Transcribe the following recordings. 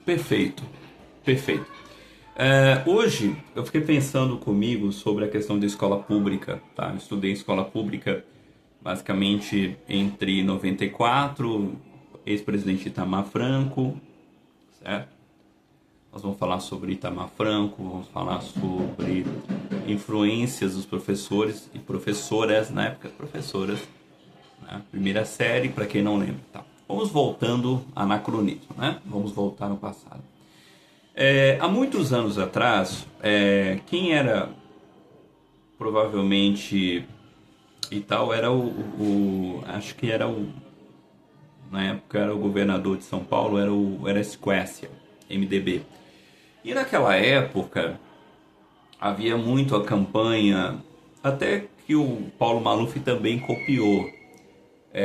Perfeito, perfeito. Hoje eu fiquei pensando comigo sobre a questão da escola pública, tá? Eu estudei em escola pública basicamente entre 94, ex-presidente Itamar Franco, certo? Nós vamos falar sobre Itamar Franco, vamos falar sobre influências dos professores e professoras, na época professoras, né? Primeira série, para quem não lembra, tá? Vamos voltando anacronismo, né? Vamos voltar no passado. Há muitos anos atrás, quem era provavelmente e tal era acho que era na época era o governador de São Paulo, era Squécia, MDB. E naquela época havia muito a campanha, até que o Paulo Maluf também copiou,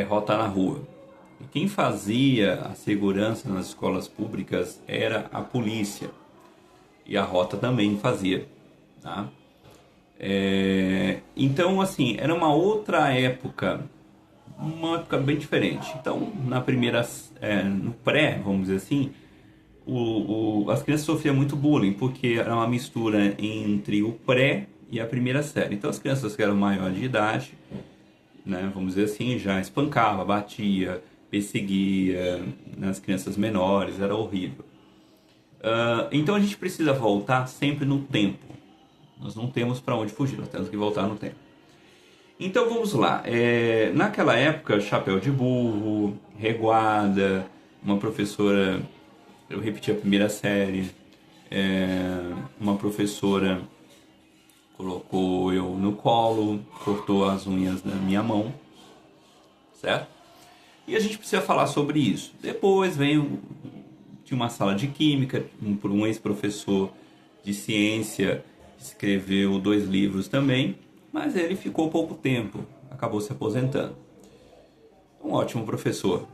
Rota na Rua. E quem fazia a segurança nas escolas públicas era a polícia. E a Rota também fazia, tá? Então, assim, era uma época bem diferente. Então, no pré, vamos dizer assim, as crianças sofriam muito bullying, porque era uma mistura entre o pré e a primeira série. Então, as crianças que eram maior de idade, né, vamos dizer assim, já espancava, batia, perseguia, nas crianças menores, era horrível. Então, a gente precisa voltar sempre no tempo. Nós não temos para onde fugir, nós temos que voltar no tempo. Então vamos lá. Naquela época, chapéu de burro, reguada, uma professora, eu repeti a primeira série, uma professora colocou eu no colo, cortou as unhas da minha mão, certo? E a gente precisa falar sobre isso. Depois tinha uma sala de química, um ex-professor de ciência, escreveu 2 livros também, mas ele ficou pouco tempo, acabou se aposentando. Um ótimo professor,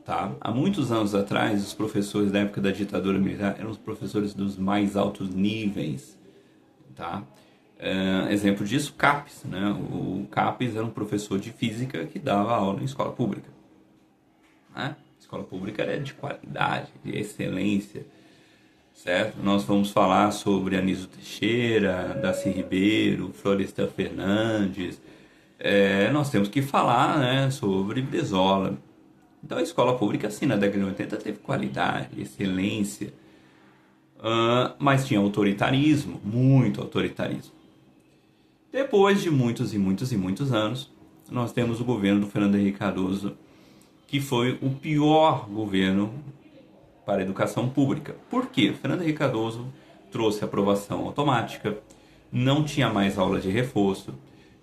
tá? Há muitos anos atrás, os professores da época da ditadura militar eram os professores dos mais altos níveis, tá? Exemplo disso, Capes, né? O Capes era um professor de física que dava aula em escola pública, né? A escola pública era de qualidade, de excelência, certo? Nós vamos falar sobre Anísio Teixeira, Darcy Ribeiro, Florestan Fernandes. Nós temos que falar, né, sobre Brizola. Então a escola pública, assim, na década de 80 teve qualidade, excelência, mas tinha autoritarismo, muito autoritarismo. Depois de muitos e muitos e muitos anos, nós temos o governo do Fernando Henrique Cardoso, que foi o pior governo para a educação pública. Por quê? O Fernando Henrique Cardoso trouxe aprovação automática, não tinha mais aula de reforço.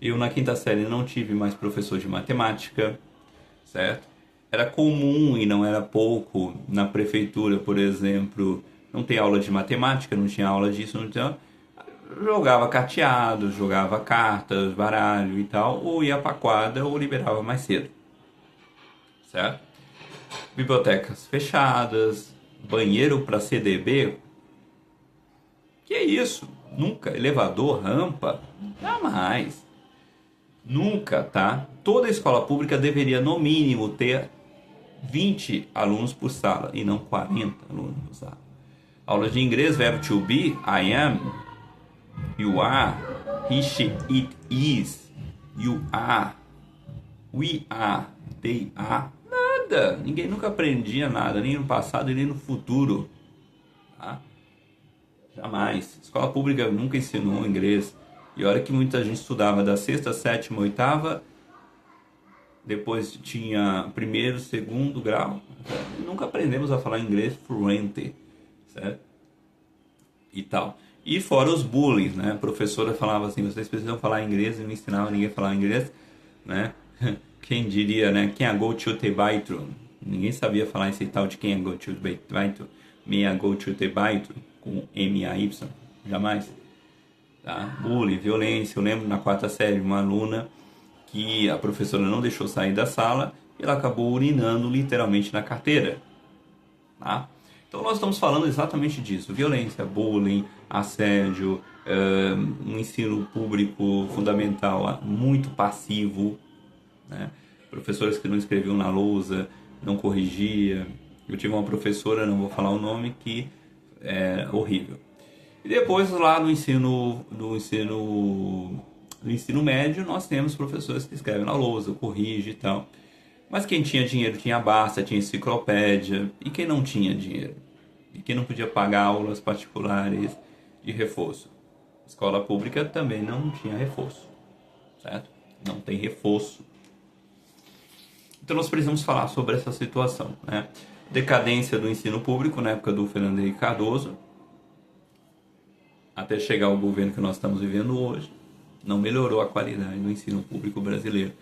Eu, na quinta série, não tive mais professor de matemática, certo? Era comum e não era pouco na prefeitura, por exemplo, não ter aula de matemática, não tinha aula disso, não tinha... Jogava carteado, jogava cartas, baralho e tal, ou ia pra quadra ou liberava mais cedo, certo? Bibliotecas fechadas, banheiro para CDB. Que é isso? Nunca. Elevador, rampa, jamais. Nunca, tá? Toda escola pública deveria, no mínimo, ter 20 alunos por sala e não 40 alunos por sala. Aula de inglês, verbo to be, I am, you are, he, she, it is, you are, we are, they are. Nada. Ninguém nunca aprendia nada, nem no passado e nem no futuro. Tá? Jamais. Escola pública nunca ensinou inglês. E olha que muita gente estudava da sexta, sétima, oitava, depois tinha primeiro, segundo grau. Nunca aprendemos a falar inglês fluente, certo? E tal. E fora os bullying, né? A professora falava assim, vocês precisam falar inglês, e não ensinava ninguém a falar inglês, né? Quem diria, né? Quem é go to the bathroom? Ninguém sabia falar esse tal de quem é go to the bathroom. Me é go to the bathroom, com M-A-Y. Jamais. Tá? Bullying, violência. Eu lembro na quarta série uma aluna que a professora não deixou sair da sala e ela acabou urinando literalmente na carteira. Tá? Então nós estamos falando exatamente disso. Violência, bullying, assédio, um ensino público fundamental muito passivo, né? Professores que não escreviam na lousa, não corrigia, Eu tive uma professora, não vou falar o nome, que é horrível. E depois lá no ensino médio, nós temos professores que escrevem na lousa, corrige e tal. Mas quem tinha dinheiro tinha Basta, tinha enciclopédia. E quem não tinha dinheiro? E quem não podia pagar aulas particulares de reforço? Escola pública também não tinha reforço, certo? Não tem reforço. Então nós precisamos falar sobre essa situação, né? Decadência do ensino público na época do Fernando Henrique Cardoso, até chegar ao governo que nós estamos vivendo hoje, não melhorou a qualidade do ensino público brasileiro.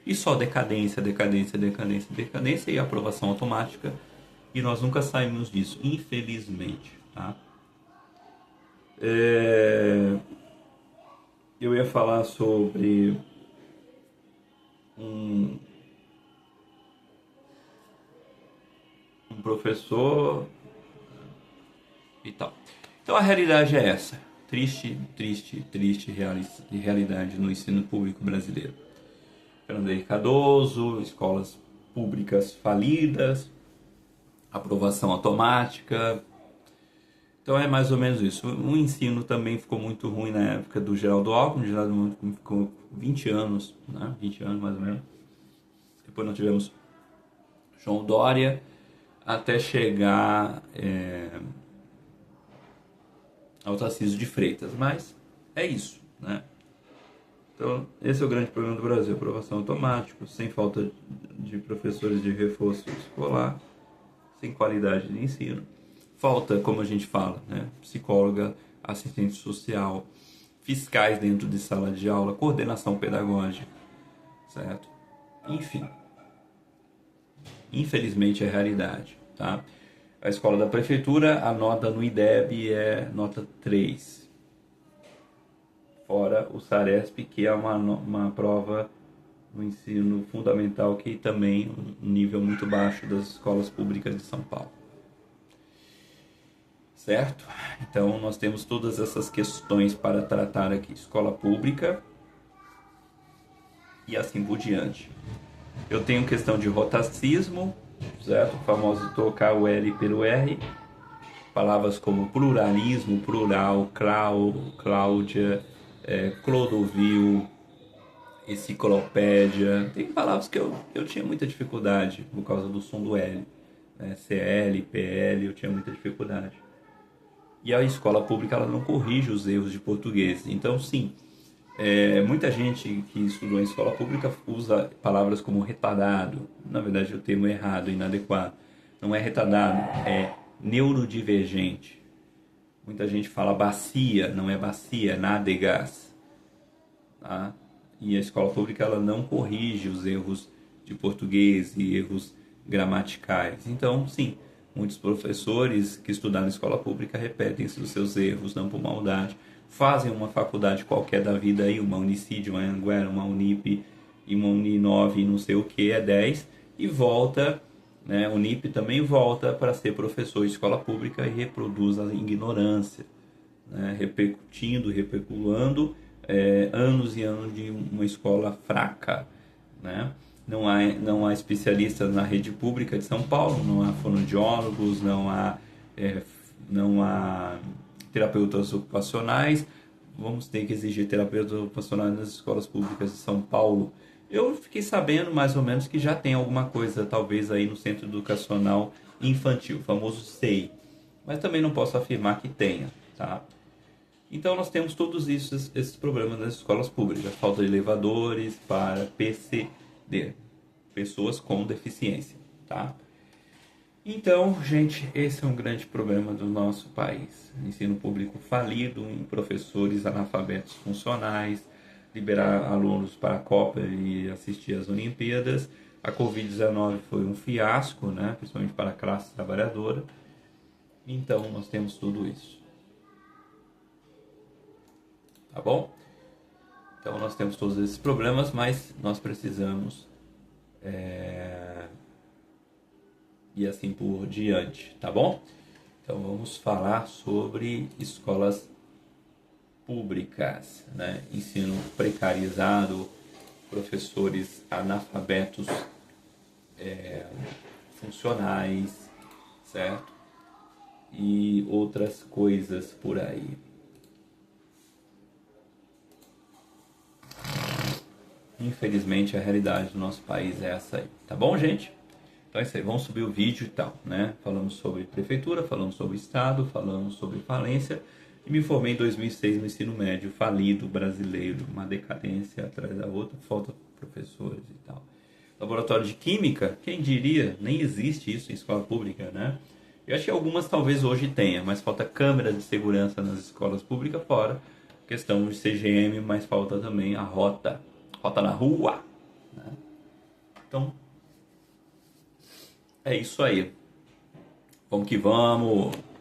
E só decadência, decadência, decadência, decadência e aprovação automática. E nós nunca saímos disso, infelizmente. Tá? Eu ia falar sobre um professor e tal. Então a realidade é essa. Triste, triste, triste realidade no ensino público brasileiro. Fernando Henrique Cardoso, escolas públicas falidas, aprovação automática. Então é mais ou menos isso. O ensino também ficou muito ruim na época do Geraldo Alckmin. O Geraldo Alckmin ficou 20 anos, né? 20 anos mais ou menos. Depois nós tivemos João Dória, até chegar ao Tarcísio de Freitas. Mas é isso, né? Então, esse é o grande problema do Brasil, aprovação automática, sem falta de professores de reforço escolar, sem qualidade de ensino. Falta, como a gente fala, né? Psicóloga, assistente social, fiscais dentro de sala de aula, coordenação pedagógica, certo? Enfim, infelizmente é a realidade, tá? A escola da prefeitura, a nota no IDEB é nota 3. Fora o SARESP, que é uma prova no ensino fundamental, que também um nível muito baixo das escolas públicas de São Paulo. Certo? Então nós temos todas essas questões para tratar aqui. Escola pública e assim por diante. Eu tenho questão de rotacismo, certo? O famoso trocar o L pelo R. Palavras como pluralismo, plural, Cláudia, Clodovil, enciclopédia. Tem palavras que eu tinha muita dificuldade por causa do som do L. Né? CL, PL, eu tinha muita dificuldade. E a escola pública ela não corrige os erros de português. Então, sim, muita gente que estudou em escola pública usa palavras como retardado. Na verdade, o termo é errado, inadequado. Não é retardado, é neurodivergente. Muita gente fala bacia, não é bacia, nádegas. Tá? E a escola pública ela não corrige os erros de português e erros gramaticais. Então, sim, muitos professores que estudaram na escola pública repetem os seus erros, não por maldade. Fazem uma faculdade qualquer da vida aí, uma Unicid, uma Anhanguera, uma Unip, e uma Uninove, não sei o que, é 10, e volta, né? Unip também volta para ser professor de escola pública e reproduz a ignorância, né? Reperculando anos e anos de uma escola fraca, né? Não há especialistas na rede pública de São Paulo, não há fonoaudiólogos, não há terapeutas ocupacionais. Vamos ter que exigir terapeutas ocupacionais nas escolas públicas de São Paulo. Eu fiquei sabendo mais ou menos que já tem alguma coisa, talvez aí no Centro Educacional Infantil, o famoso SEI. Mas também não posso afirmar que tenha, tá? Então nós temos todos esses problemas nas escolas públicas. Falta de elevadores para PCD, pessoas com deficiência, tá? Então, gente, esse é um grande problema do nosso país. Ensino público falido, em professores analfabetos funcionais, liberar alunos para a Copa e assistir às Olimpíadas. A Covid-19 foi um fiasco, né? Principalmente para a classe trabalhadora. Então, nós temos tudo isso. Tá bom? Então, nós temos todos esses problemas, mas nós precisamos... e assim por diante, tá bom? Então vamos falar sobre escolas públicas, né? Ensino precarizado, professores analfabetos funcionais, certo? E outras coisas por aí. Infelizmente, a realidade do nosso país é essa aí. Tá bom, gente? Então é isso aí. Vamos subir o vídeo e tal, né? Falamos sobre prefeitura, falamos sobre estado, falamos sobre falência. E me formei em 2006 no ensino médio, falido brasileiro, uma decadência atrás da outra, falta de professores e tal. Laboratório de química, quem diria? Nem existe isso em escola pública, né? Eu acho que algumas talvez hoje tenha, mas falta câmeras de segurança nas escolas públicas fora. Questão de CGM, mas falta também a rota. Rota na rua. Né? Então, é isso aí. Vamos que vamos.